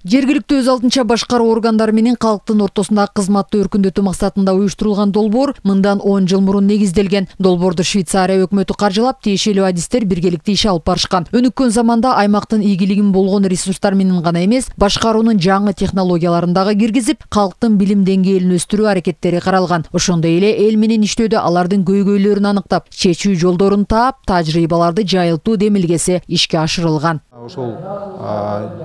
Жергиликтүү өз алдынча башкаруу органдары менен калктын ортосундагы кызматты өркүндөтүү максатында уюштурулган долбоор мындан 10 жыл мурун негизделген. Долбоорду Швейцария өкмөтү каржылап, тиешелүү адистер биргеликте иш алып барышкан. Өнүккөн заманда аймактын ийгилигин болгон ресурстар менен гана эмес, башкаруунун жаңы технологияларын дагы киргизип, калктын билим деңгээлин өстүрүү аракеттери каралган. Ошондой эле эл менен иштөөдө алардын көйгөйлөрүн аныктап, чечүү жолдорун таап, тажрыйбаларды жайылтуу демилгеси ишке ашырылган. Ошол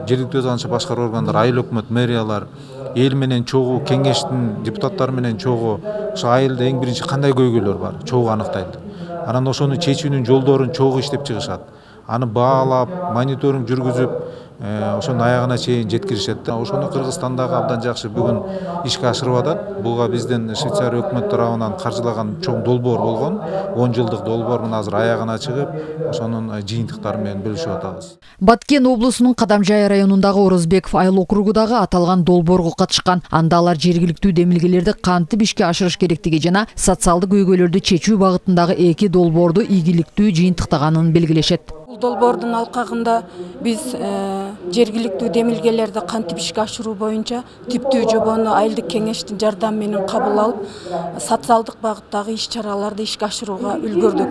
жергиликтүү өз алдынча башкаруу органдар, айыл өкмөт, мэриялар, эл менен чогуу, кеңештин депутаттары менен чогуу ошо айылда эң биринчи кандай көйгөйлөр бар, чогуу аныктайлы. Анан ошону чечүүнүн жолдорун чогуу иштеп чыгышат. Аны баалап, мониторинг жүргүзүп, ошонун аягына чейин жеткиришет. Ошону Кыргызстандагы абдан жакшы бүгүн ишке ашырып атат. Буга биздин Швейцария өкмөт тарабынан каржылаган чоң долбоор болгон. 10 жылдык долбоор мына азыр аягына чыгып, ошонун жыйынтыктары менен бөлүшүп атабыз. Баткен облусунун Кадамжай районундагы Орозбеков айыл округудагы аталган долбоорго катышкан. Анда алар жергиликтүү демилгелерди кантип ишке ашырыш керектиги жана социалдык көйгөйлөрдү чечүү багытындагы 2 долбоорду ийгиликтүү жыйынтыктаганын белгилешет. Долбоордун алкагында биз жергиликтүү демилгелерди кантип ишке ашыруу боюнча типтүү жобону айылдык кеңештин жардамы менен кабыл алып, социалдык багыттагы иш-чараларды ишке ашырууга үлгөрдүк.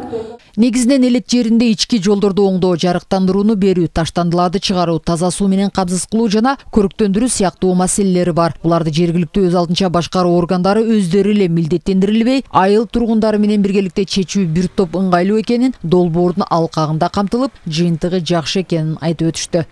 Негизинен элет жеринде ички жолдорду оңдоо, жарыктандырууну берүү, таштандыларды чыгаруу, таза суу менен камсыз кылуу жана көрүктөндүрүү сыяктуу маселелери бар. Буларды жергиликтүү өз алдынча башкаруу органдары өздөрү эле милдеттендирилбей, айыл тургундары менен биргеликте чечүү бир топ ыңгайлуу экенин, долбоордун алкагында камтылып, жыйынтыгы жакшы экенин айтып өтүштү.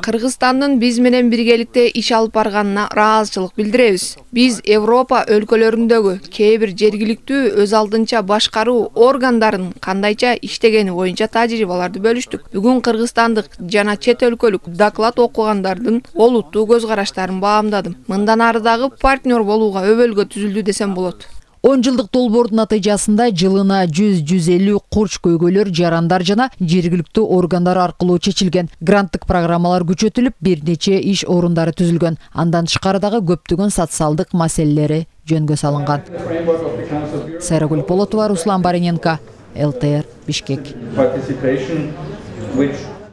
Кыргызстандын биз менен биргеликте иш алып барганына ыраазычылык билдиребиз. Биз Европа өлкөлөрүндөгү кээ бир жергиликтүү өз алдынча башкаруу органдарынын кандайча иштегени боюнча тажрыйбаларды бөлүштүк. Бүгүн кыргызстандык жана чет өлкөлүк доклад окугандардын олуттуу көз караштарын баамдадым. Мындан ары дагы партнер болууга өбөлгө түзүлдү десем болот. 10 жылдык долбоордун натыйжасында жылына 100-150 курч көйгөйлөр, жарандар жана жергиликтүү органдар аркылуу чечилген. Гранттык программалар күчөтүлүп, бир нече иш орундары түзүлгөн. Андан тышкары дагы көптөгөн социалдык маселелери жөнгө салынган. Сайрагүл Полотова, Руслан Бариненко, ЛТР, Бишкек.